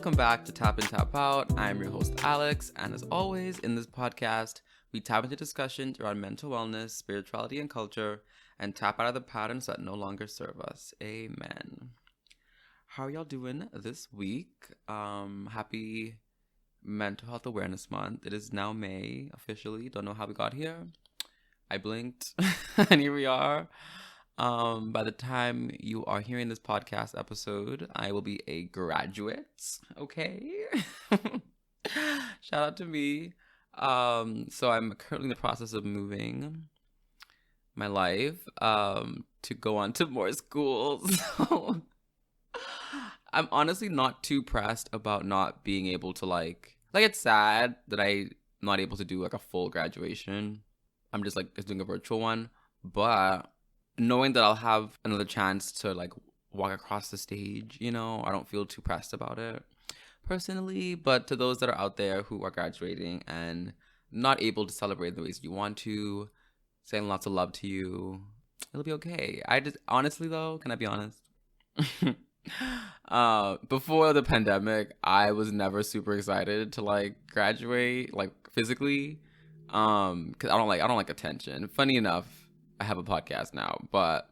Welcome back to Tap In Tap Out. I'm your host Alex, and as always in this podcast, we tap into discussions around mental wellness, spirituality, and culture, and tap out of the patterns that no longer serve us. Amen. How are y'all doing this week? Happy Mental Health Awareness Month. It is now May, officially. Don't know how we got here. I blinked, and here we are. By the time you are hearing this podcast episode, I will be a graduate. Okay. Shout out to me. So I'm currently in the process of moving my life, to go on to more schools. So I'm honestly not too pressed about not being able to like it's sad that I'm not able to do like a full graduation. I'm just doing a virtual one, but knowing that I'll have another chance to like walk across the stage, I don't feel too pressed about it personally. But to those that are out there who are graduating and not able to celebrate the ways you want to, saying lots of love to you, it'll be okay. I just honestly though, can I be honest? Before the pandemic, I was never super excited to like graduate like physically, because I don't like attention. Funny enough, I have a podcast now, but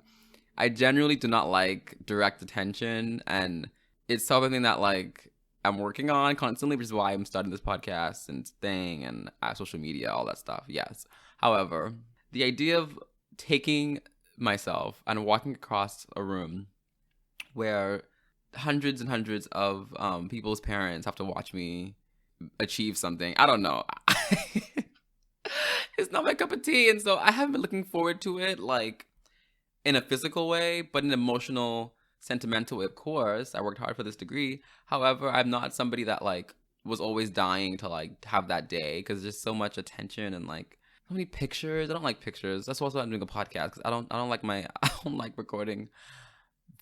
I generally do not like direct attention, and it's something that like I'm working on constantly, which is why I'm starting this podcast and thing and social media, all that stuff. Yes. However, the idea of taking myself and walking across a room where hundreds and hundreds of people's parents have to watch me achieve something, I don't know. It's not my cup of tea, and so I haven't been looking forward to it like in a physical way, but in an emotional, sentimental way. Of course, I worked hard for this degree. However, I'm not somebody that like was always dying to like have that day, because there's so much attention and like so many pictures. I don't like pictures. That's also why I'm doing a podcast, because I don't like recording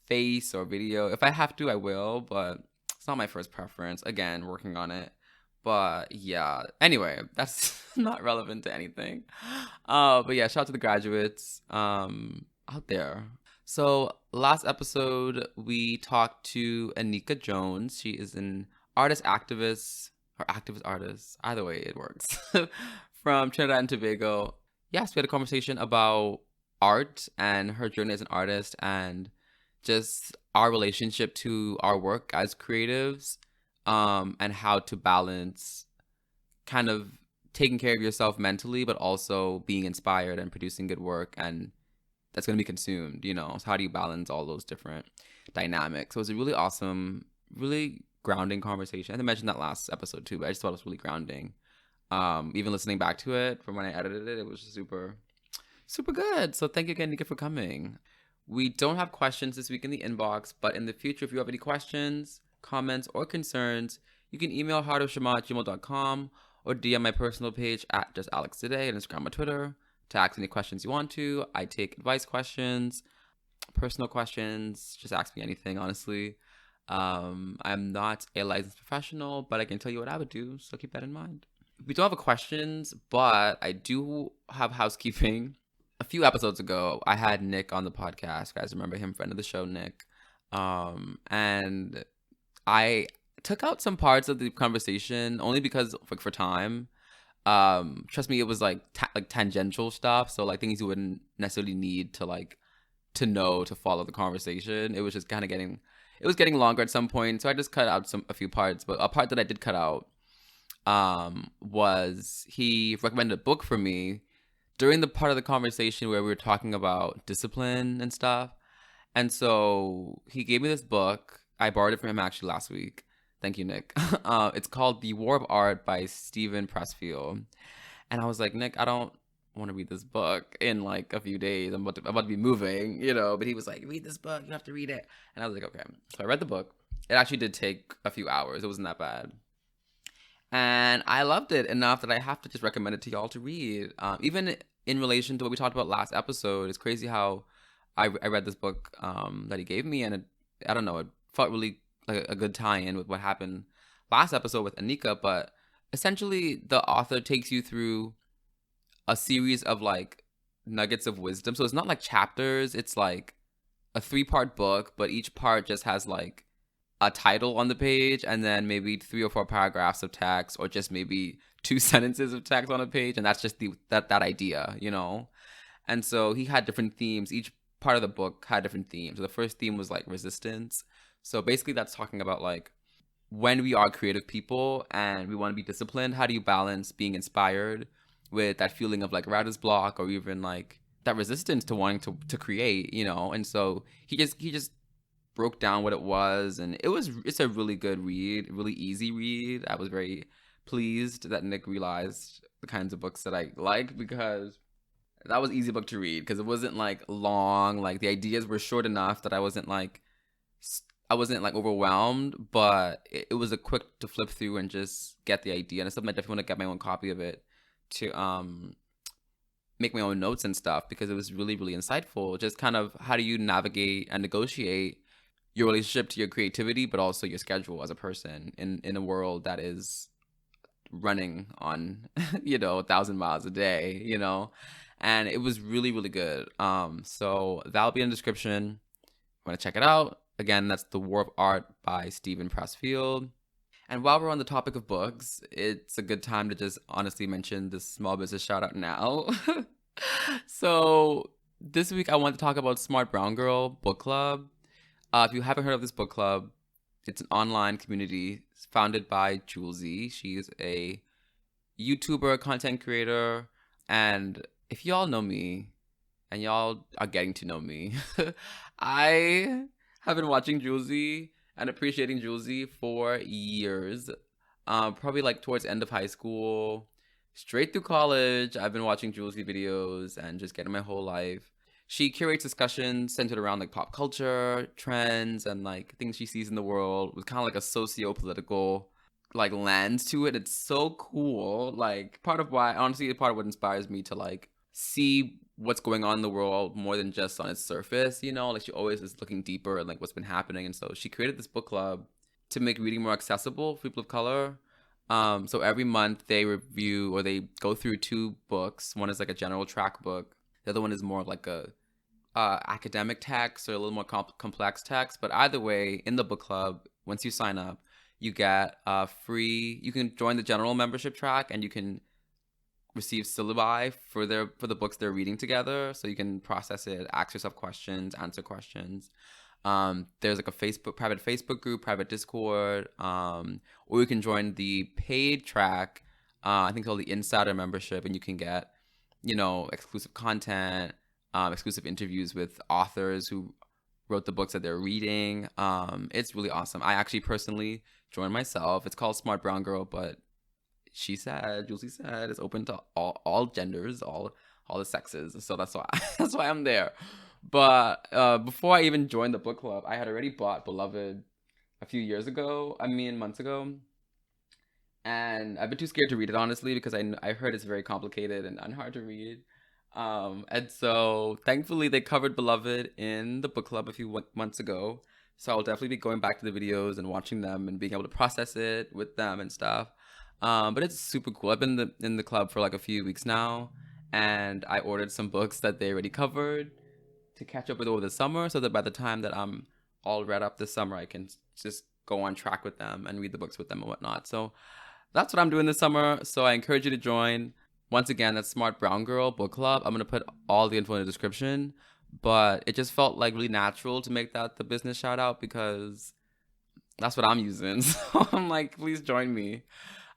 face or video. If I have to, I will, but it's not my first preference. Again, working on it. But yeah, anyway, that's not relevant to anything. But yeah, shout out to the graduates out there. So last episode, we talked to Anika Jones. She is an activist artist. Either way, it works. From Trinidad and Tobago. Yes, we had a conversation about art and her journey as an artist and just our relationship to our work as creatives. And how to balance kind of taking care of yourself mentally, but also being inspired and producing good work, and that's going to be consumed, So how do you balance all those different dynamics? So it was a really awesome, really grounding conversation. I think I mentioned that last episode too, but I just thought it was really grounding. Even listening back to it from when I edited it, it was super, super good. So thank you again, Nika, for coming. We don't have questions this week in the inbox, but in the future, if you have any questions, comments, or concerns, you can email heartofshama@gmail.com or DM my personal page at JustAlexToday on Instagram or Twitter to ask any questions you want to. I take advice questions, personal questions, just ask me anything, honestly. I'm not a licensed professional, but I can tell you what I would do, so keep that in mind. We don't have questions, but I do have housekeeping. A few episodes ago, I had Nick on the podcast. You guys remember him, friend of the show, Nick. And I took out some parts of the conversation only because for time. Trust me, it was like tangential stuff, so like things you wouldn't necessarily need to like to know to follow the conversation. It was just kind of getting longer at some point, so I just cut out a few parts. But a part that I did cut out was he recommended a book for me during the part of the conversation where we were talking about discipline and stuff. And so he gave me this book. I borrowed it from him actually last week. Thank you, Nick. It's called The War of Art by Steven Pressfield. And I was like, Nick, I don't want to read this book in like a few days. I'm about to be moving, But he was like, read this book. You have to read it. And I was like, okay. So I read the book. It actually did take a few hours. It wasn't that bad. And I loved it enough that I have to just recommend it to y'all to read. Even in relation to what we talked about last episode, it's crazy how I read this book that he gave me, and I don't know, it felt really like a good tie-in with what happened last episode with Anika. But essentially, the author takes you through a series of like nuggets of wisdom. So it's not like chapters. It's like a 3-part book, but each part just has like a title on the page and then maybe 3 or 4 paragraphs of text, or just maybe 2 sentences of text on a page, and that's just that idea, you know. And so he had different themes. Each part of the book had different themes. So the first theme was like resistance. So basically, that's talking about like when we are creative people and we want to be disciplined, how do you balance being inspired with that feeling of like writer's block, or even like that resistance to wanting to create, you know? And so he just broke down what it was, and it's a really good read, really easy read. I was very pleased that Nick realized the kinds of books that I like, because that was an easy book to read, because it wasn't like long. Like the ideas were short enough that I wasn't like overwhelmed, but it was a quick to flip through and just get the idea. And it's something I definitely want to get my own copy of it to make my own notes and stuff, because it was really, really insightful. Just kind of how do you navigate and negotiate your relationship to your creativity, but also your schedule as a person in a world that is running on 1,000 miles a day, and it was really, really good. So that'll be in the description. Want to check it out. Again, that's The War of Art by Steven Pressfield. And while we're on the topic of books, it's a good time to just honestly mention this small business shout out now. So this week I want to talk about Smart Brown Girl Book Club. If you haven't heard of this book club, it's an online community founded by Julesy. She's a YouTuber, content creator, and if y'all know me, and y'all are getting to know me, I have been watching Julesy and appreciating Julesy for years. Probably like towards the end of high school, straight through college, I've been watching Julesy videos and just getting my whole life. She curates discussions centered around like pop culture, trends, and like things she sees in the world with kind of like a socio-political like lens to it. It's so cool. Like part of what inspires me to like see what's going on in the world more than just on its surface, like she always is looking deeper at like what's been happening. And so she created this book club to make reading more accessible for people of color. So every month they review, or they go through 2 books. One is like a general track book. The other one is more like a academic text, or a little more complex text. But either way, in the book club, once you sign up, you get free. You can join the general membership track, and you can receive syllabi for the books they're reading together, so you can process it, ask yourself questions, answer questions. There's like a private Facebook group, private Discord, or you can join the paid track. I think it's called the Insider membership, and you can get exclusive content, exclusive interviews with authors who wrote the books that they're reading. It's really awesome. I actually personally joined myself. It's called Smart Brown Girl, but Julesy said it's open to all genders, all the sexes. So that's why I'm there. But before I even joined the book club, I had already bought Beloved a few months ago. And I've been too scared to read it, honestly, because I heard it's very complicated and hard to read. And so thankfully they covered Beloved in the book club a few months ago. So I'll definitely be going back to the videos and watching them and being able to process it with them and stuff. But it's super cool. I've been in the club for like a few weeks now, and I ordered some books that they already covered to catch up with over the summer, so that by the time that I'm all read up this summer, I can just go on track with them and read the books with them and whatnot. So that's what I'm doing this summer. So I encourage you to join. Once again, that's Smart Brown Girl Book Club. I'm going to put all the info in the description, but it just felt like really natural to make that the business shout out, because that's what I'm using. So I'm like, please join me.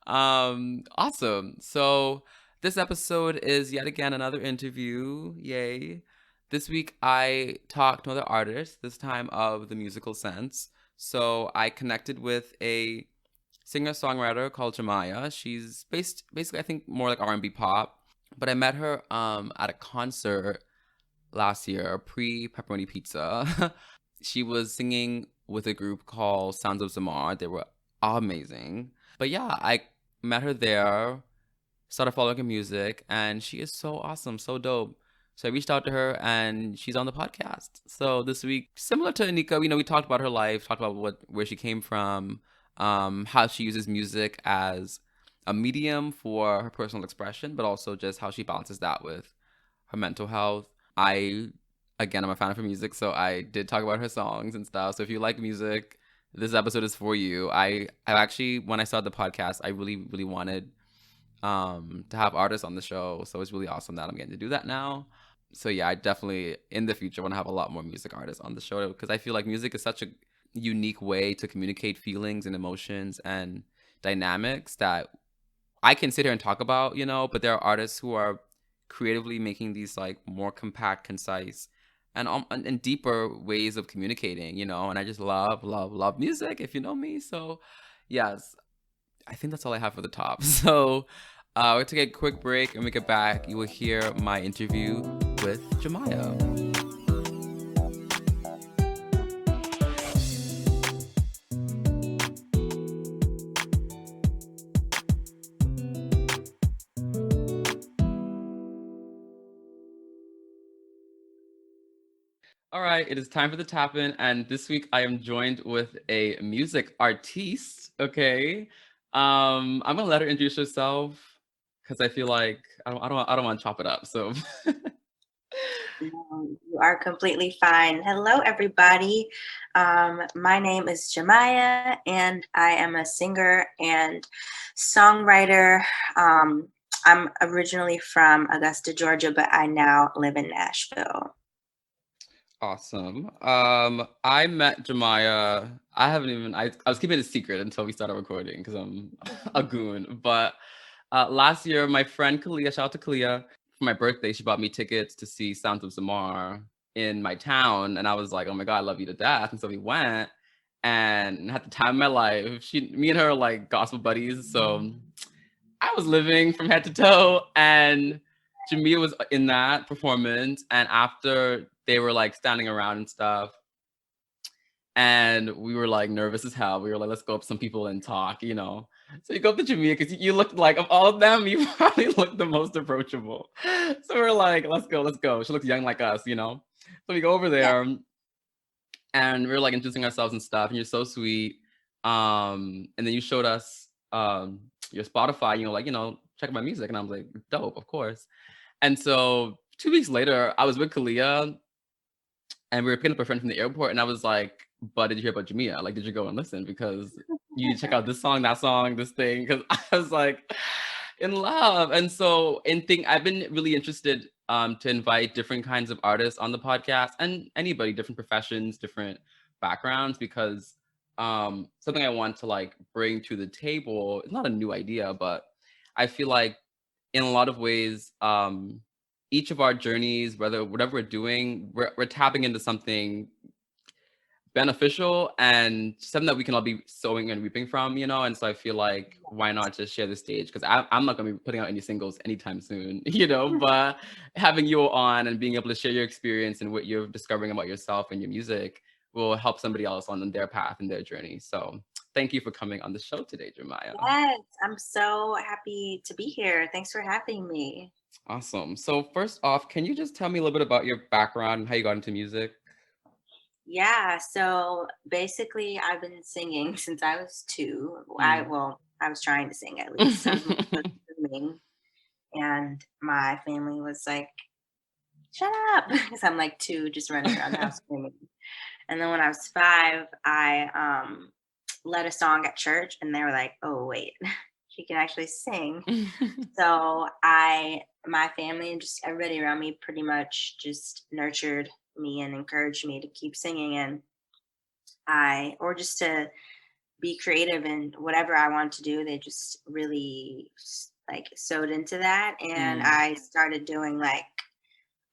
Awesome. So this episode is yet again another interview. Yay. This week I talked to another artist, this time of the musical sense. So I connected with a singer-songwriter called Jamiah. She's basically, I think, more like R&B pop. But I met her at a concert last year, pre-Pepperoni Pizza. She was singing with a group called Sounds of Zamar. They were amazing. But yeah, I met her there, started following her music, and she is so awesome, so dope. So I reached out to her, and she's on the podcast. So this week, similar to Anika, we talked about her life, talked about where she came from, how she uses music as a medium for her personal expression, but also just how she balances that with her mental health. I'm a fan of her music, so I did talk about her songs and stuff. So if you like music, this episode is for you. I actually, when I started the podcast, I really, really wanted to have artists on the show. So it's really awesome that I'm getting to do that now. So yeah, I definitely in the future want to have a lot more music artists on the show because I feel like music is such a unique way to communicate feelings and emotions and dynamics that I can sit here and talk about, but there are artists who are creatively making these like more compact, concise, and deeper ways of communicating, and I just love, love, love music, if you know me. So, yes, I think that's all I have for the top. So, we'll take a quick break, and when we get back, you will hear my interview with Jamiah. All right, it is time for the tap in, and this week I am joined with a music artiste. Okay, I'm gonna let her introduce herself because I feel like I don't want to chop it up. So, No, you are completely fine. Hello, everybody. My name is Jamiah, and I am a singer and songwriter. Um, I'm originally from Augusta, Georgia, but I now live in Nashville. awesome. I met Jamiah. I haven't even. I was keeping it a secret until we started recording because I'm a goon. But last year, my friend Kalia, shout out to Kalia, for my birthday, she bought me tickets to see Sounds of Zamar in my town, and I was like, "Oh my god, I love you to death!" And so we went, and had the time of my life. Me and her are like gospel buddies, so I was living from head to toe, and Jamia was in that performance. And after they were like standing around and stuff, and we were like nervous as hell. We were like, let's go up to some people and talk. So you go up to Jamia because you looked like, of all of them, you probably looked the most approachable. So we're like, let's go, let's go. She looks young like us. So we go over Yeah. there and we were like introducing ourselves and stuff, and you're so sweet. And then you showed us your Spotify, check out my music. And I was like, dope, of course. And so 2 weeks later, I was with Kalia and we were picking up a friend from the airport, and I was like, but did you hear about Jamia? Like, did you go and listen? Because you need to check out this song, that song, this thing. Because I was like in love. And so I've been really interested to invite different kinds of artists on the podcast and anybody, different professions, different backgrounds, because something I want to like bring to the table, it's not a new idea, but I feel like in a lot of ways, each of our journeys, whatever we're doing, we're tapping into something beneficial and something that we can all be sowing and reaping from. And so I feel like why not just share the stage, because I'm not going to be putting out any singles anytime soon. But having you on and being able to share your experience and what you're discovering about yourself and your music will help somebody else on their path and their journey. So thank you for coming on the show today, Jamiah. Yes, I'm so happy to be here. Thanks for having me. Awesome. So first off, can you just tell me a little bit about your background and how you got into music? Yeah, so basically, I've been singing since I was two. Mm. I was trying to sing at least. I'm singing, and my family was like, "Shut up," because I'm like two, just running around the house screaming. And then when I was five, I led a song at church, and they were like, "Oh wait, she can actually sing." So my family and just everybody around me pretty much just nurtured me and encouraged me to keep singing, and or just to be creative in whatever I want to do. They just really like sewed into that. And Mm. I started doing like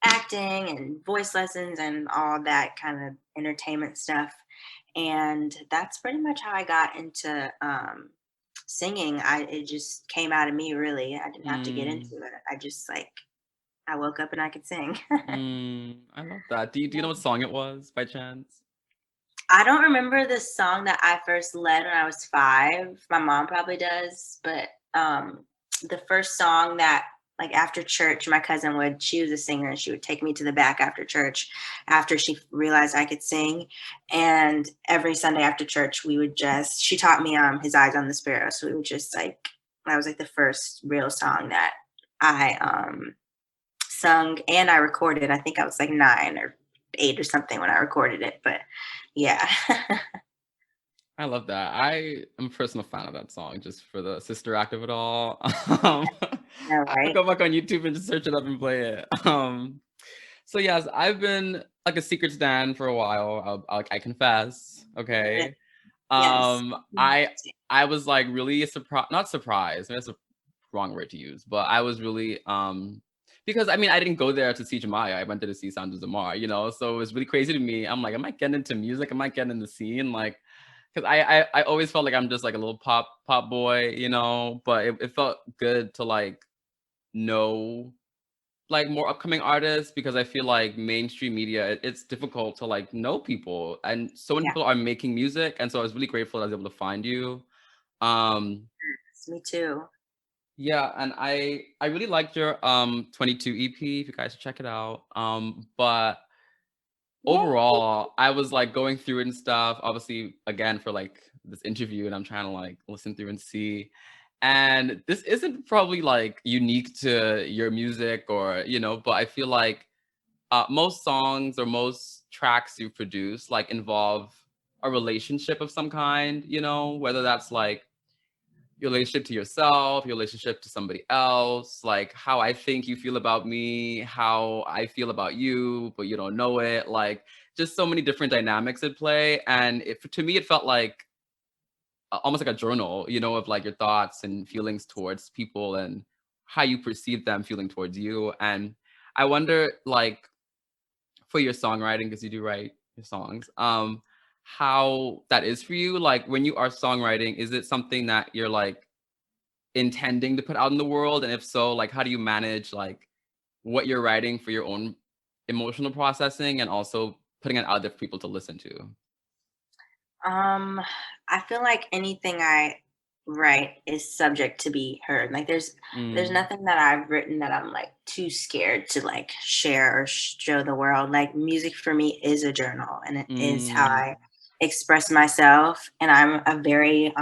acting and voice lessons and all that kind of entertainment stuff. And that's pretty much how I got into singing. It just came out of me really. I didn't have to get Mm. into it. I just like I woke up and I could sing. I love that. Do you know what song it was by chance? I don't remember the song that I first led when I was five. My mom probably does, but the first song that like after church, my cousin she was a singer and she would take me to the back after church after she realized I could sing. And every Sunday after church, she taught me His Eyes on the Sparrow. So we would just like, that was like the first real song that I sung and I recorded. I think I was like 9 or 8 or something when I recorded it, but yeah. I love that. I am a personal fan of that song just for the sister act of it all. Um, Yeah, I have to right? go back on YouTube and just search it up and play it. So yes, I've been like a secret stan for a while. I confess. Yeah, Okay. yes. Um, I I was like really surprised, not surprised. That's a wrong word to use, but I was really because I mean I didn't go there to see Jamiah. I went there to see Sounds of Zamar, you know. So it was really crazy to me. I'm like, am I getting into music? Am I getting in the scene? Like, because I always felt like I'm just like a little pop boy, you know. But it felt good to like know like more upcoming artists because I feel like mainstream media it's difficult to like know people and so many Yeah, people are making music and so I was really grateful I was able to find you. Um me too. yeah, and I really liked your 22 EP if you guys should check it out. But Yay! overall I was like going through it and stuff obviously again for like this interview and I'm trying to like listen through and see and this isn't probably like unique to your music or you know but I feel like most songs or most tracks you produce like involve a relationship of some kind, you know, whether that's like your relationship to yourself, your relationship to somebody else, like how I think you feel about me, how I feel about you, but you don't know it, like just so many different dynamics at play. And to me, it felt like almost like a journal, you know, of like your thoughts and feelings towards people and how you perceive them feeling towards you. And I wonder, like, for your songwriting because you do write your songs how that is for you like when you are songwriting is it something that you're like intending to put out in the world and if so like how do you manage like what you're writing for your own emotional processing and also putting it out there for people to listen to. Um, I feel like anything I write is subject to be heard. Like there's Mm, nothing that I've written that I'm like too scared to like share or show the world. Like music for me is a journal and it is how mm, I express myself and I'm a very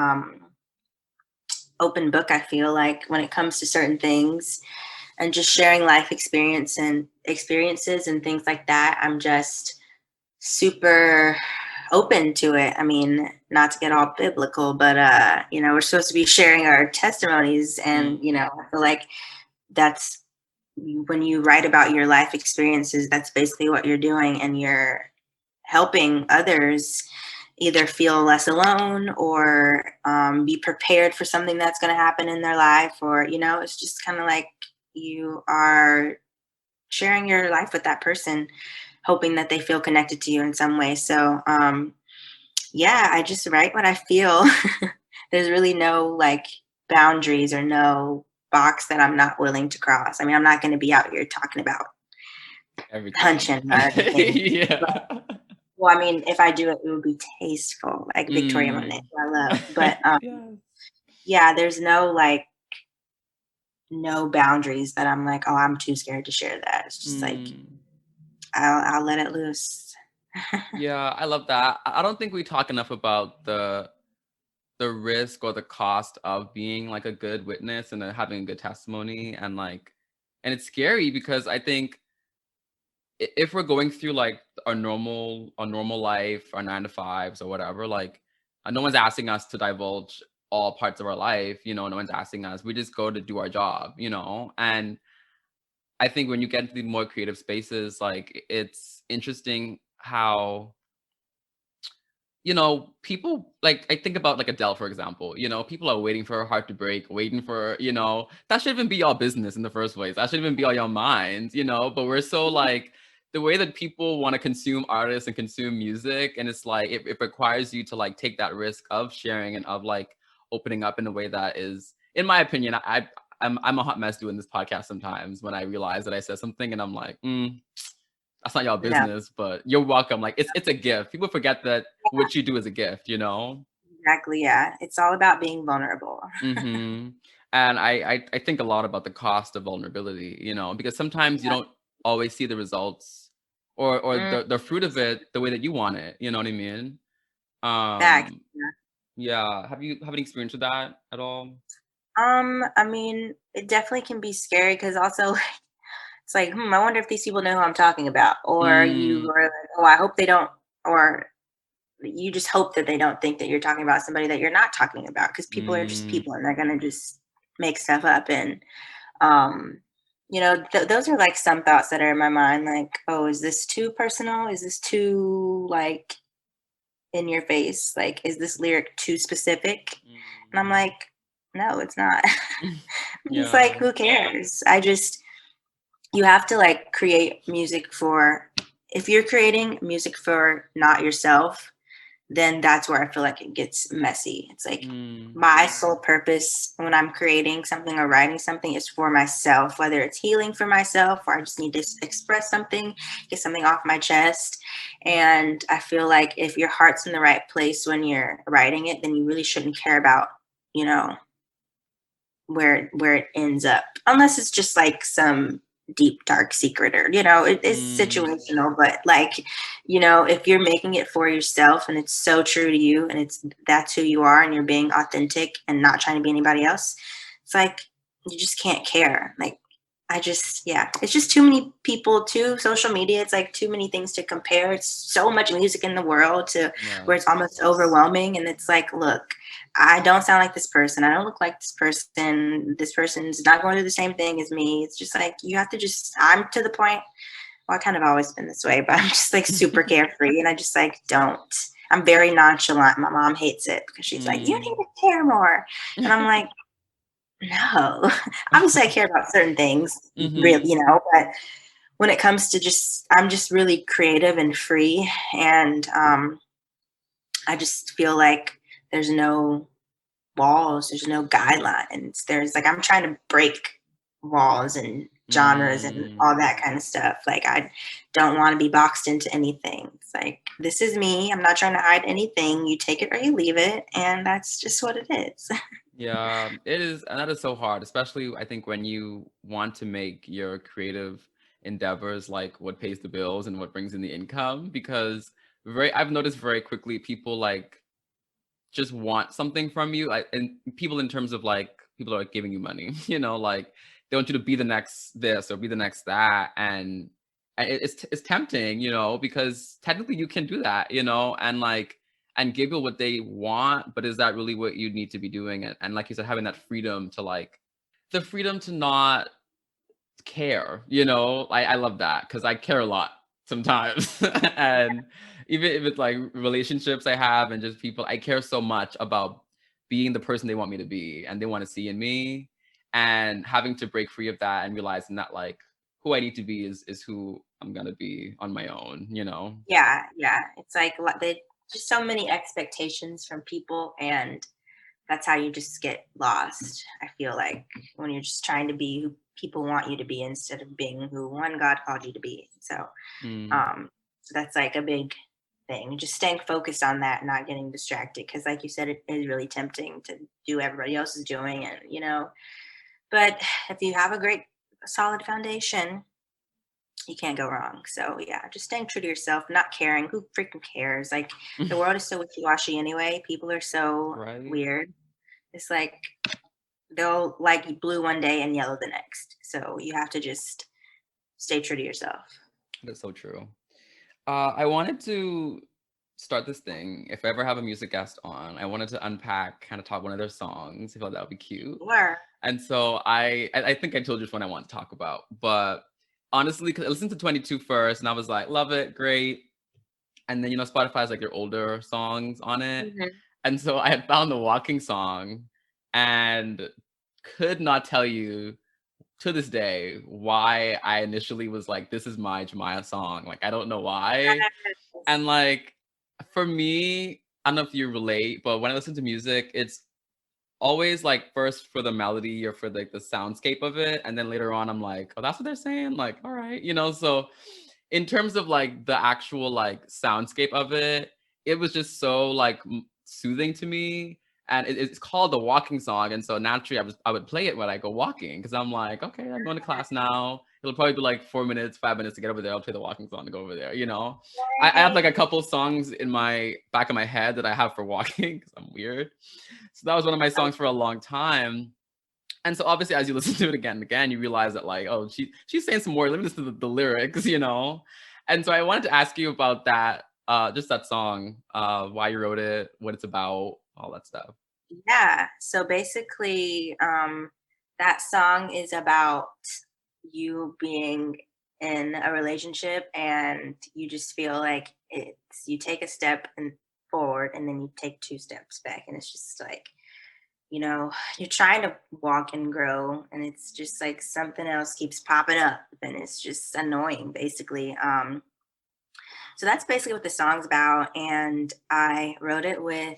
open book I feel like when it comes to certain things and just sharing life experiences and things like that. I'm just super open to it. I mean, not to get all biblical, but we're supposed to be sharing our testimonies and, mm, I feel like that's when you write about your life experiences, that's basically what you're doing and you're helping others either feel less alone or be prepared for something that's going to happen in their life or it's just kind of like you are sharing your life with that person hoping that they feel connected to you in some way. So, yeah, I just write what I feel. There's really no like boundaries or no box that I'm not willing to cross. I mean, I'm not going to be out here talking about everything. hunching or anything. But, Yeah. well, I mean, if I do it, it would be tasteful, like Victoria Monet, Mm. who I love. But Yeah. yeah, there's no like no boundaries that I'm like, oh, I'm too scared to share that. It's just like Mm. I'll let it loose. Yeah, I love that. I don't think we talk enough about the risk or the cost of being like a good witness and having a good testimony and like and it's scary because I think if we're going through like our normal life, our 9 to 5s or whatever, like no one's asking us to divulge all parts of our life, you know, no one's asking us. We just go to do our job, you know. And I think when you get into the more creative spaces, like it's interesting how you know, people like I think about like Adele, for example. You know, people are waiting for her heart to break, waiting for, you know, that shouldn't even be y'all business in the first place. That shouldn't even be on your minds, you know. But we're so like the way that people want to consume artists and consume music, and it's like it requires you to like take that risk of sharing and of like opening up in a way that is, in my opinion, I'm a hot mess doing this podcast sometimes when I realize that I said something and I'm like, that's not y'all No, business, but you're welcome. Like it's a gift. People forget that what you do is a gift, you know? exactly. Yeah, it's all about being vulnerable. Mm-hmm. And I think a lot about the cost of vulnerability, you know, because sometimes you Yeah. don't always see the results or Mm, the fruit of it the way that you want it. You know what I mean? facts. Um, yeah. Have you have any experience with that at all? I mean, it definitely can be scary because also it's like, I wonder if these people know who I'm talking about. Or you Mm, are like, oh, I hope they don't. Or you just hope that they don't think that you're talking about somebody that you're not talking about, because people are just Mm, people and they're gonna just make stuff up. And um, those are like some thoughts that are in my mind, like, oh, is this too personal? Is this too like in your face? Like, is this lyric too specific? And I'm mm. like, no, it's not. It's like, Yeah. who cares? You have to like create music for, if you're creating music for not yourself, then that's where I feel like it gets messy. It's like Mm, my sole purpose when I'm creating something or writing something is for myself, whether it's healing for myself or I just need to express something, get something off my chest. And I feel like if your heart's in the right place when you're writing it, then you really shouldn't care about, you know, where it ends up, unless it's just like some deep dark secret, or it's mm, situational. But like, if you're making it for yourself and it's so true to you and that's who you are and you're being authentic and not trying to be anybody else, it's like you just can't care. Like, yeah, it's just too many people, too social media, it's like too many things to compare. It's so much music in the world to where it's yes. almost overwhelming. And it's like, look, I don't sound like this person. I don't look like this person. This person's not going through the same thing as me. It's just like, you have to just, I'm to the point, well, I kind of always been this way, but I'm just like super carefree. And I just like don't, I'm very nonchalant. My mom hates it because she's like, you need Mm. to care more. And I'm like, no, obviously I care about certain things, really, Mhm. but when it comes to just, I'm just really creative and free. And I just feel like there's no walls, there's no guidelines. There's like, I'm trying to break walls and genres and Mm. all that kind of stuff. Like, I don't want to be boxed into anything. It's like, this is me. I'm not trying to hide anything. You take it or you leave it. And that's just what it is. Yeah, it is, and that is so hard, especially I think when you want to make your creative endeavors like what pays the bills and what brings in the income, because I've noticed very quickly people like just want something from you. And people in terms of like people are like giving you money, like they want you to be the next this or be the next that, and it's tempting, because technically you can do that, and like and give you what they want, but is that really what you need to be doing? And like you said, having that freedom to like the freedom to not care, I love that because I care a lot sometimes. And even if it's like relationships I have and just people, I care so much about being the person they want me to be and they want to see in me, and having to break free of that and realizing that like who I need to be is who I'm gonna be on my own. Yeah, yeah. It's like they just so many expectations from people, and that's how you just get lost. I feel like when you're just trying to be who people want you to be instead of being who one God called you to be. Mm, So that's like a big thing. Just staying focused on that, and not getting distracted. Because, like you said, it is really tempting to do everybody else is doing, and But if you have a great, solid foundation, you can't go wrong. So yeah, just staying true to yourself, not caring. Who freaking cares? Like, the world is so wishy washy anyway. People are so right? weird. It's like they'll like blue one day and yellow the next. So you have to just stay true to yourself. That's so true. I wanted to start this thing. If I ever have a music guest on, I wanted to unpack, kind of talk one of their songs. I thought that would be cute. Or And so I think I told you which one I want to talk about. But honestly, because I listened to 22 first, and I was like, love it, great. And then Spotify has like your older songs on it. Mhm. And so I had found the walking song and could not tell you to this day why I initially was like, this is my Jamiah song. Like, I don't know why. And like for me, I don't know if you relate, but when I listen to music, it's always like first for the melody or for like the soundscape of it, and then later on I'm like, oh, that's what they're saying, like, all right, so in terms of like the actual like soundscape of it, it was just so like soothing to me. And it's called the walking song, and so naturally I would play it when I go walking, because I'm like, okay, I'm going to class now, it'll probably be like 4 minutes, 5 minutes to get over there, I'll play the walking song to go over there. I have like a couple songs in my back of my head that I have for walking because I'm weird. So that was one of my songs for a long time. And so obviously as you listen to it again and again, you realize that like, oh, she's saying some more. Let me listen to the lyrics. And so I wanted to ask you about that. just that song, why you wrote it, what it's about, all that stuff. Yeah. So basically, that song is about you being in a relationship and you just feel like you take a step and forward and then you take two steps back. And it's just like, you're trying to walk and grow and it's just like something else keeps popping up and it's just annoying basically. So that's basically what the song's about. And I wrote it with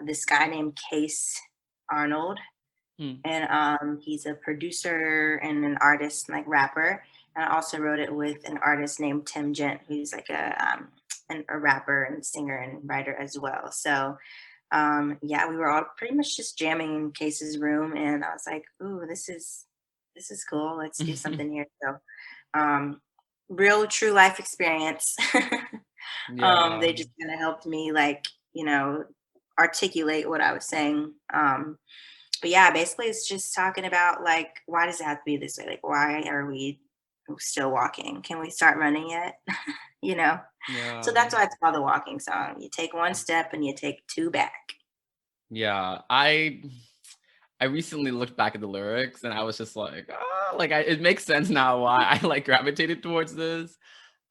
this guy named Case Arnold. Hmm. And he's a producer and an artist, like rapper. And I also wrote it with an artist named Tim Gent, who's like a rapper and singer and writer as well. So yeah, we were all pretty much just jamming in Case's room, and I was like, "Ooh, this is cool. Let's do something here." So um, real true life experience. Yeah. They just kind of helped me like, articulate what I was saying. But yeah, basically it's just talking about like why does it have to be this way? Like why are we still walking? Can we start running yet? you know? So Yeah. that's why it's called the walking song. You take one step and you take two back. Yeah. I recently looked back at the lyrics and I was just like, it makes sense now why I like gravitated towards this.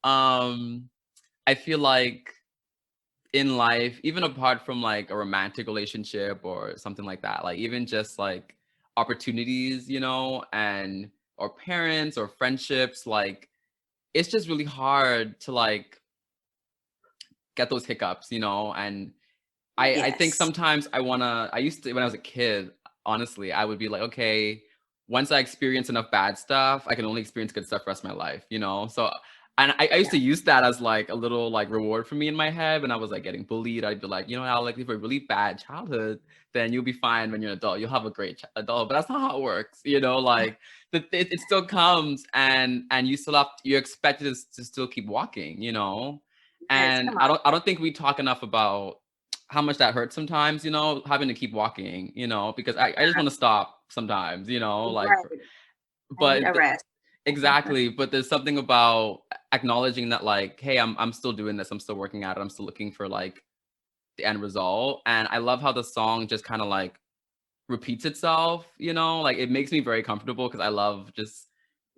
Um, I feel like in life, even apart from like a romantic relationship or something like that, like even just like opportunities, and or parents or friendships, like it's just really hard to like get those hiccups, and I think Yes. sometimes I used to, when I was a kid, honestly, I would be like, okay, once I experience enough bad stuff, I can only experience good stuff for the rest of my life. So, and I used Yeah. to use that as like a little like reward for me in my head when I was like getting bullied. I'd be like, Alec, if you have a really bad childhood, then you'll be fine when you're an adult. You'll have a great adult, but that's not how it works. Like it still comes, and you still you're expected to still keep walking. Yes. And Come I don't think we talk enough about how much that hurts sometimes, having to keep walking, because I just want to stop sometimes, on. like, Right. I need but a rest. exactly. But there's something about acknowledging that, like, hey, I'm still doing this. I'm still working at it. I'm still looking for like the end result. And I love how the song just kind of like repeats itself, like it makes me very comfortable because I love just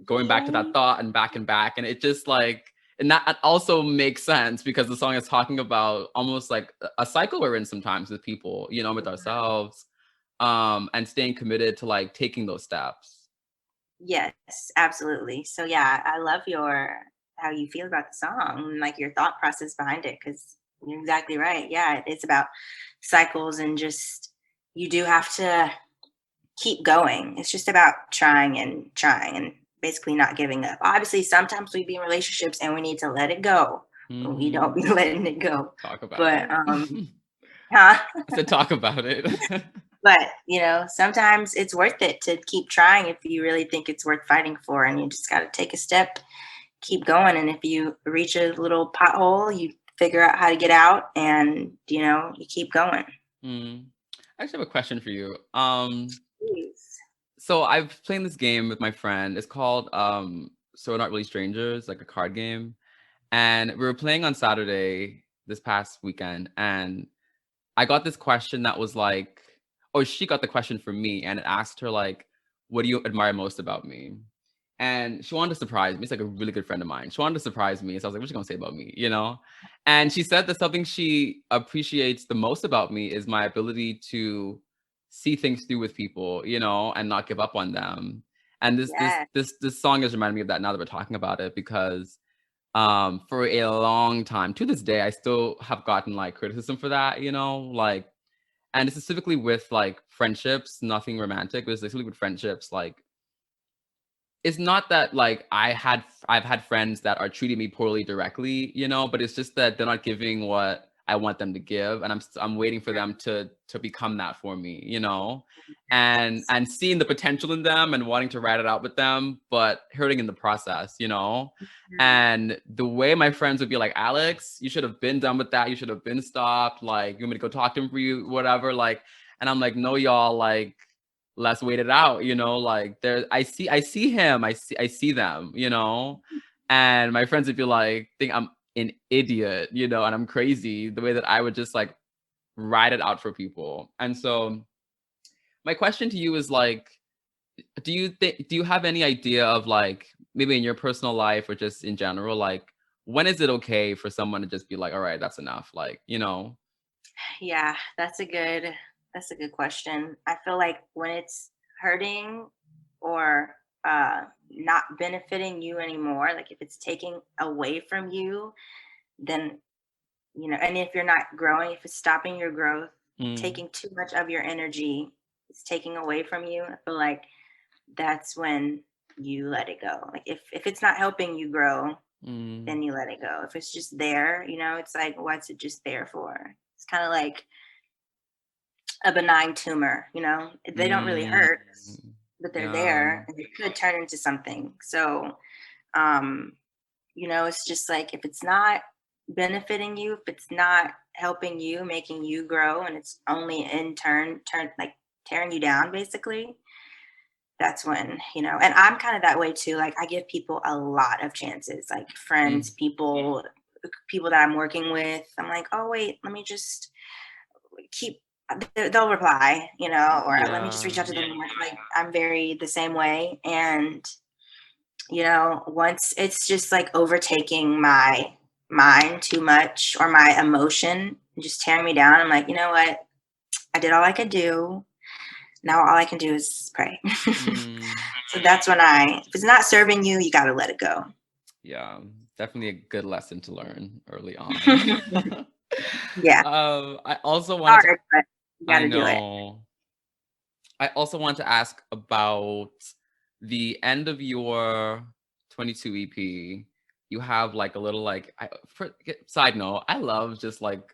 going back to that Yeah. thought and back and back. And it just like, and that also makes sense because the song is talking about almost like a cycle we're in sometimes with people, with ourselves, and staying committed to like taking those steps. Yes, absolutely. So yeah, I love your how you feel about the song, and, like your thought process behind it, because you're exactly right. Yeah, it's about cycles and just you do have to keep going. It's just about trying and basically not giving up. Obviously, sometimes we be in relationships and we need to let it go. We don't Hmm. be letting it go. Talk about But it. huh? I said, talk about it. But sometimes it's worth it to keep trying if you really think it's worth fighting for, and you just got to take a step, keep going, and if you reach a little pothole, you figure out how to get out, and you keep going. Mm. I actually have a question for you. Please. So I've played this game with my friend. It's called So We're Not Really Strangers, like a card game. And we were playing on Saturday this past weekend, and I got this question that was like, oh, she got the question from me, and it asked her like, "What do you admire most about me?" And she wanted to surprise me. It's like a really good friend of mine. She wanted to surprise me, so I was like, "What's she gonna say about me?" And she said that something she appreciates the most about me is my ability to see things through with people, and not give up on them. And this this Yeah. this this song is reminding me of that now that we're talking about it because for a long time to this day I still have gotten like criticism for that, like, and specifically with like friendships, nothing romantic, but specifically with friendships, like it's not that like I've had friends that are treating me poorly directly, but it's just that they're not giving what I want them to give, and I'm waiting for them to become that for me, and seeing the potential in them and wanting to ride it out with them, but hurting in the process. Mhm. And the way my friends would be like, Alex, you should have been done with that. You should have been stopped. Like, you want me to go talk to him for you, whatever. Like, and I'm like, no, y'all, like, let's wait it out, like there I see him, I see them, and my friends would be like think an idiot, you know, and I'm crazy the way that I would just like ride it out for people. And so my question to you is like, do you have any idea of like maybe in your personal life or just in general, like when is it okay for someone to just be like, all right, that's enough? Like, you know, Yeah, that's a good question. I feel like when it's hurting or not benefiting you anymore, like if it's taking away from you, then and if you're not growing, if it's stopping your growth, mm, taking too much of your energy, it's taking away from you. I feel like that's when you let it go. Like if it's not helping you grow, mm, then you let it go. If it's just there, it's like what's it just there for? It's kind of like a benign tumor, they don't really mm, hurt, but they're yeah, there and they could turn into something. So, um, it's just like if it's not benefiting you, if it's not helping you, making you grow, and it's only in turn like tearing you down basically, that's when, and I'm kind of that way too. Like I give people a lot of chances, like friends, mm, people that I'm working with. I'm like, oh wait, let me just keep they'll reply, or let me just reach out yeah, to them. Like I'm very the same way. And, once it's just like overtaking my mind too much or my emotion, just tearing me down, I'm like, you know what? I did all I could do. Now all I can do is pray. mm, So that's when if it's not serving you, you got to let it go. yeah. Definitely a good lesson to learn early on. Yeah. I also wanted to, Hard, but you got I to do it. know, I also want to ask about the end of your 22 EP. You have like a little like side note, I love just like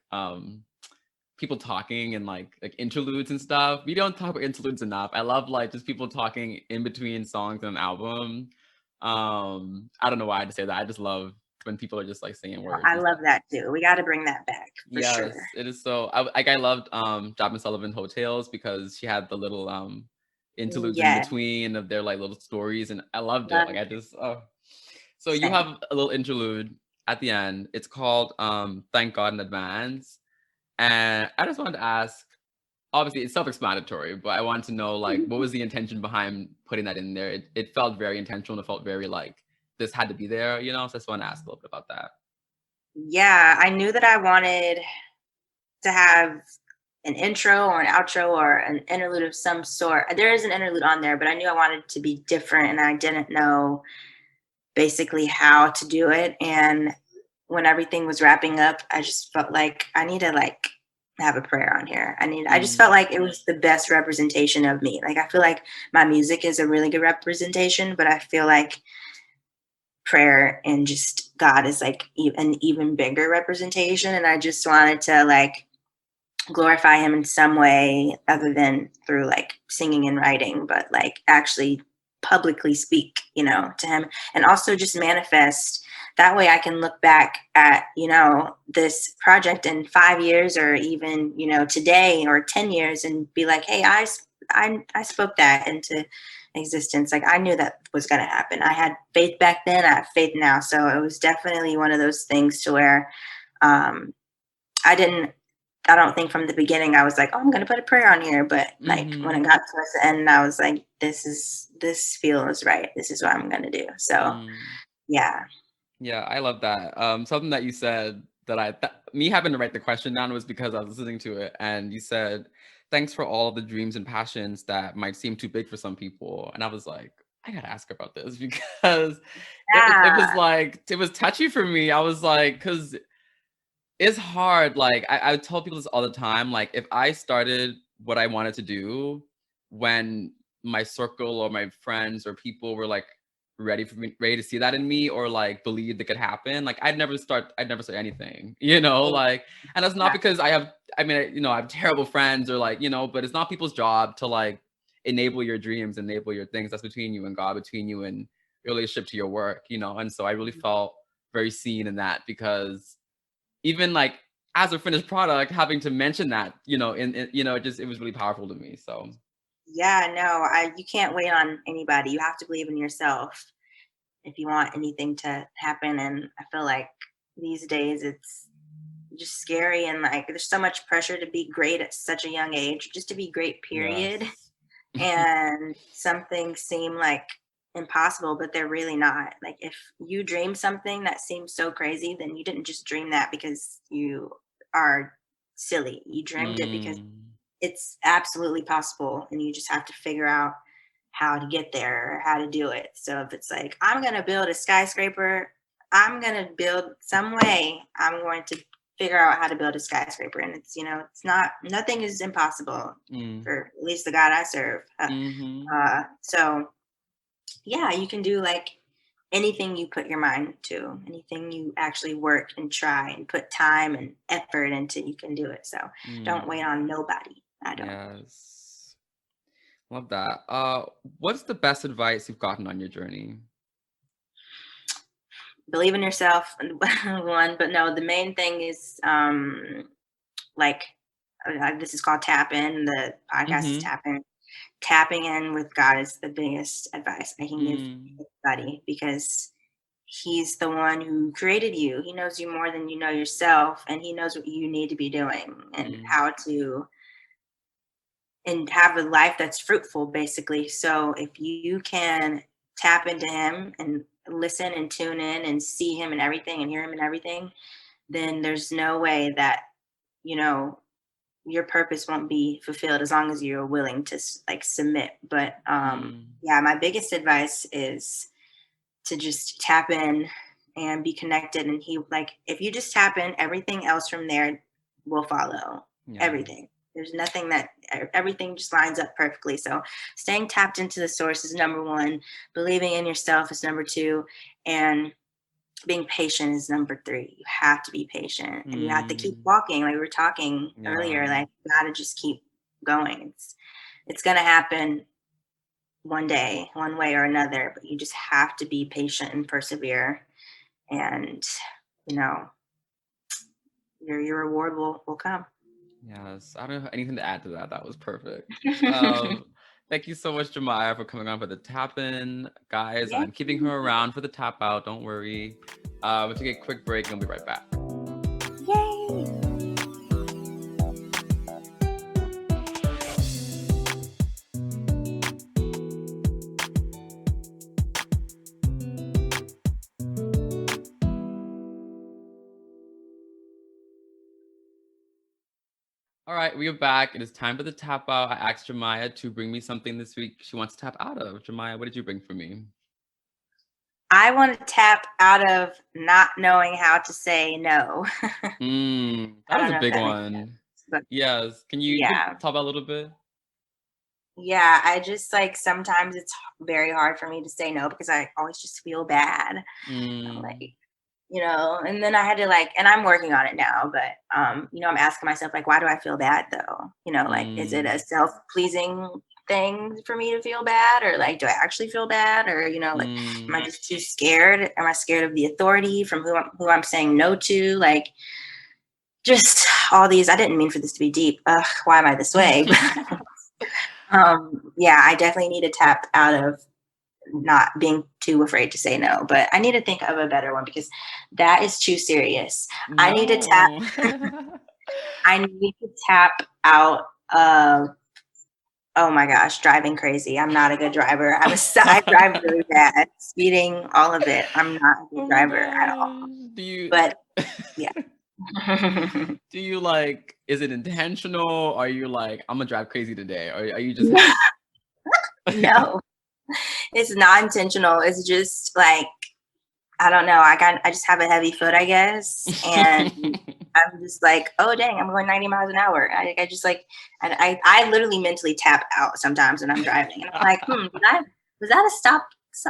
people talking and like interludes and stuff. We don't talk about interludes enough. I love like just people talking in between songs and an album. I don't know why I just say that. I just love when people are just like saying words I and love stuff. that too. We got to bring that back for sure. Yes, it is so I loved Jasmine Sullivan Hotels because she had the little interludes in Yeah. between of their like little stories and I loved it. Love Like I just so you same. have a little interlude at the end. It's called Thank God in Advance. And I just wanted to ask, obviously it's self-explanatory, but I wanted to know like what was the intention behind putting that in there? It felt very intentional. It felt very like this had to be there, you know? So I just want to ask a little bit about that. Yeah, I knew that I wanted to have an intro or an outro or an interlude of some sort. There is an interlude on there, but I knew I wanted to be different and I didn't know basically how to do it. And when everything was wrapping up, I just felt like I need to like have a prayer on here. I just felt Mm, like it was the best representation of me. Like I feel like my music is a really good representation, but I feel like prayer and just God is like an even bigger representation. And I just wanted to like glorify him in some way other than through like singing and writing, but like actually publicly speak, to him and also just manifest. That way I can look back at, this project in 5 years or even, today or 10 years and be like, hey, I spoke that into existence. Like I knew that was going to happen. I had faith back then. I have faith now. So it was definitely one of those things to where um, I didn't I don't think from the beginning I was like, "Oh, I'm gonna put a prayer on here," but, like, when it mm-hmm. got towards the end, I was like, this feels right. This is what I'm gonna do." So, Mm. yeah. Yeah, I love that. Something that you said that me having to write the question down was because I was listening to it, and you said, "Thanks for all of the dreams and passions that might seem too big for some people." And I was like, I gotta ask her about this because it Yeah. was like it was touchy for me. I was like, because it's hard. Like I tell people this all the time. Like if I started what I wanted to do when my circle or my friends or people were like ready to see that in me or like believed it could happen, like I'd never start anything, you know, like, and that's not because I have terrible friends or like, you know, but it's not people's job to like enable your dreams, enable your things. That's between you and God, between you and your relationship to your work, you know. And so I really felt very seen in that because even like as a finished product, having to mention that, you know, it was really powerful to me. So Yeah, no, you can't wait on anybody. You have to believe in yourself if you want anything to happen, and I feel like these days it's just scary, and like there's so much pressure to be great at such a young age, just to be great, period. Yes. And some things seem like impossible, but they're really not. Like if you dream something that seems so crazy, then you didn't just dream that because you are silly. You dreamed it because Mm. it's absolutely possible, and you just have to figure out how to get there or how to do it. So if it's like, I'm going to build a skyscraper, I'm going to build some way, I'm going to figure out how to build a skyscraper. And it's, it's not, nothing is impossible Mm. for at least the God I serve. Mm-hmm. So yeah, you can do like anything you put your mind to, anything you actually work and try and put time and effort into, you can do it. So don't wait Mm. on nobody. I don't. Yes. Love that. What's the best advice you've gotten on your journey? Believe in yourself, one, but no, the main thing is like this is called tap in. The podcast is Mm-hmm. tap in. Tapping in with God is the biggest advice I can give Mm. anybody, because He's the one who created you. He knows you more than you know yourself, and He knows what you need to be doing and Mm. how to, and have a life that's fruitful, basically. So if you can tap into Him and listen and tune in and see Him and everything and hear Him and everything, then there's no way that, you know, your purpose won't be fulfilled as long as you're willing to like submit. But Mm. yeah, my biggest advice is to just tap in and be connected. And He, like, if you just tap in, everything else from there will follow. Yeah. Everything. There's nothing that, everything just lines up perfectly. So staying tapped into the source is number one. Believing in yourself is number two. And being patient is number three. You have to be patient, and you have to keep Mm. walking. Like we were talking earlier, Yeah. like you gotta just keep going. It's gonna happen one day, one way or another, but you just have to be patient and persevere, and you know, your reward will come. Yes. I don't have anything to add to that. That was perfect. Thank you so much, Jamiah, for coming on for the tap in. Guys, Yeah. I'm keeping her around for the tap out. Don't worry. We'll take a quick break and we'll be right back. Yay. All right, we are back. It is time for the tap out. I asked Jamiah to bring me something this week she wants to tap out of. Jamiah, what did you bring for me? I want to tap out of not knowing how to say no. I That was don't a know if big that makes sense, one. but Yes. Can you could yeah. talk about a little bit? Yeah, I just like sometimes it's very hard for me to say no because I always just feel bad. I'm Mm, like, and then I had to like, and I'm working on it now, but I'm asking myself like, why do I feel bad though? Like, is it a mm, self-pleasing thing for me to feel bad, or like, do I actually feel bad, or like, am I mm. just too scared? Am I scared of the authority from who I'm saying no to? Like, just all these. I didn't mean for this to be deep. Ugh, why am I this way? Yeah, I definitely need to tap out of not being too afraid to say no, but I need to think of a better one because that is too serious. I need to tap No. I need to tap out of, oh my gosh, driving crazy. I'm not a good driver. I drive really bad. Speeding, all of it. I'm not a good Oh my driver at all. gosh. Do you But yeah. do you like is it intentional? Are you like, I'm gonna drive crazy today? Or are you just No, no, it's not intentional. It's just like, I don't know. I just have a heavy foot, I guess, and I'm just like, oh dang, I'm going 90 miles an hour. I just like, and I literally mentally tap out sometimes when I'm driving, and I'm like, was that a stop?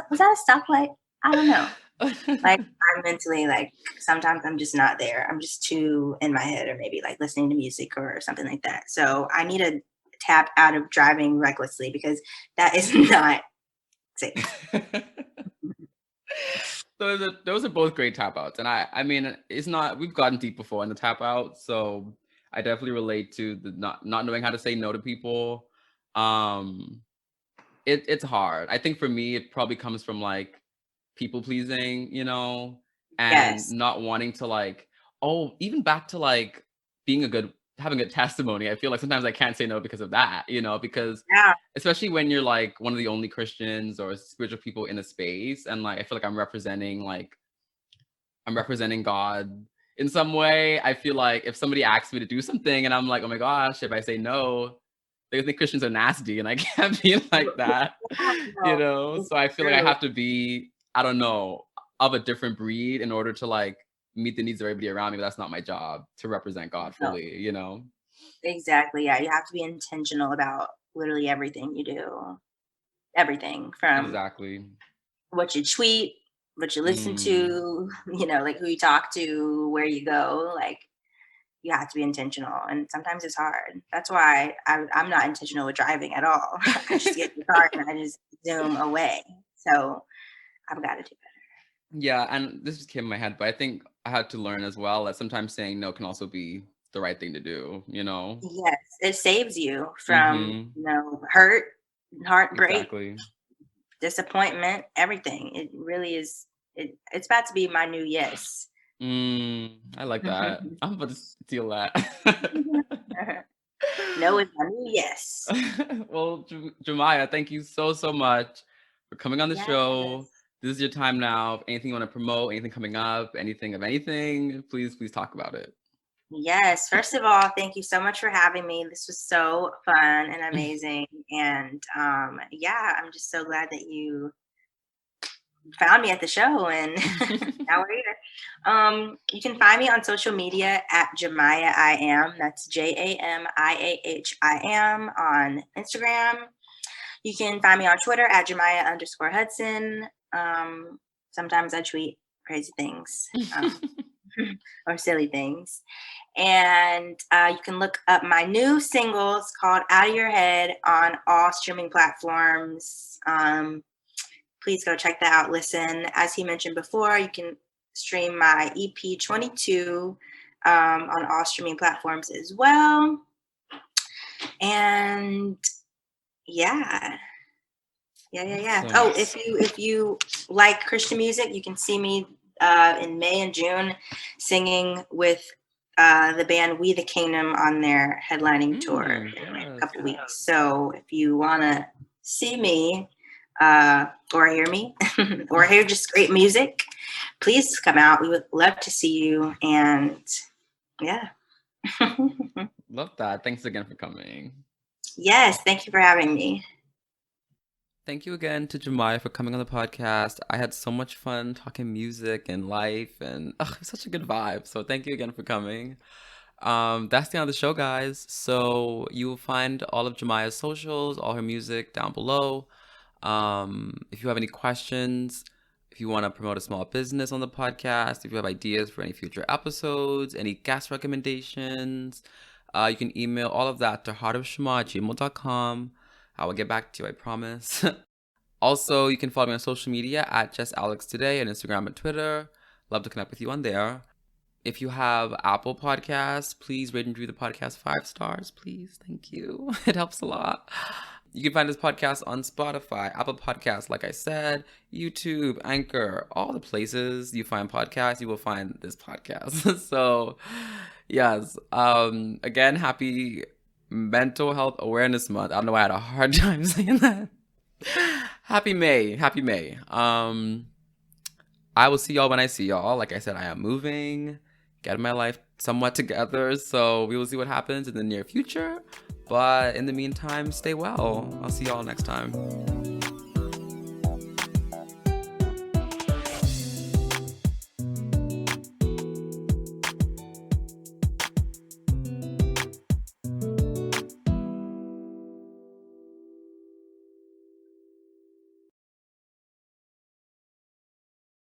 Was that a stoplight? I don't know. Like, I'm mentally like, sometimes I'm just not there. I'm just too in my head, or maybe like listening to music or something like that. So I need to tap out of driving recklessly because that is not safe. Those are both great tap outs. And I mean, it's not, we've gotten deep before in the tap out. So I definitely relate to the not knowing how to say no to people. Um, it's hard. I think for me, it probably comes from like people pleasing, and not wanting to like, even back to like having a good testimony. I feel like sometimes I can't say no because of that, because especially when you're like one of the only Christians or spiritual people in a space, and like I feel like I'm representing God in some way. I feel like if somebody asks me to do something and I'm like, oh my gosh, if I say no, they think Christians are nasty, and I can't be like that, So I feel like I have to be, I don't know, of a different breed in order to like meet the needs of everybody around me. But that's not my job to represent God fully, Exactly. Yeah, you have to be intentional about literally everything you do. Everything from what you tweet, what you listen to, like who you talk to, where you go. Like, you have to be intentional, and sometimes it's hard. That's why I'm not intentional with driving at all. I just get in the car and I just zoom away. So I've got to do better. Yeah, and this just came in my head, but I think I had to learn as well that sometimes saying no can also be the right thing to do, Yes, it saves you from hurt, heartbreak, disappointment, everything. It really is. It's about to be my new yes. I like that. I'm about to steal that. No, it's my new yes. Well, Jamiah, thank you so much for coming on the show. This is your time now. If anything you want to promote, anything coming up, anything, please talk about it. Yes. First of all, thank you so much for having me. This was so fun and amazing. And I'm just so glad that you found me at the show, and now we're here. You can find me on social media at Jamiah I Am. That's JAMIAHIM on Instagram. You can find me on Twitter at Jamiah_Hudson. Sometimes I tweet crazy things or silly things. And you can look up my new singles called Out of Your Head on all streaming platforms. Please go check that out. Listen, as he mentioned before, you can stream my EP 22 on all streaming platforms as well. And yeah. Oh, if you like Christian music, you can see me in May and June singing with the band We the Kingdom on their headlining tour in a couple weeks. So if you want to see me or hear me or hear just great music, please come out. We would love to see you. And Love that. Thanks again for coming. Yes, thank you for having me. Thank you again to Jamiah for coming on the podcast. I had so much fun talking music and life, and it's such a good vibe. So thank you again for coming. That's the end of the show, guys. So you will find all of Jamiah's socials, all her music down below. If you have any questions, if you want to promote a small business on the podcast, if you have ideas for any future episodes, any guest recommendations, you can email all of that to heartofshema@gmail.com. I will get back to you, I promise. Also, you can follow me on social media at JustAlexToday on Instagram and Twitter. Love to connect with you on there. If you have Apple Podcasts, please rate and review the podcast 5 stars, please. Thank you. It helps a lot. You can find this podcast on Spotify, Apple Podcasts, like I said, YouTube, Anchor, all the places you find podcasts, you will find this podcast. So, yes. Again, happy Mental Health Awareness Month. I don't know why I had a hard time saying that. Happy May. I will see y'all when I see y'all. Like I said, I am moving, getting my life somewhat together. So we will see what happens in the near future. But in the meantime, stay well. I'll see y'all next time.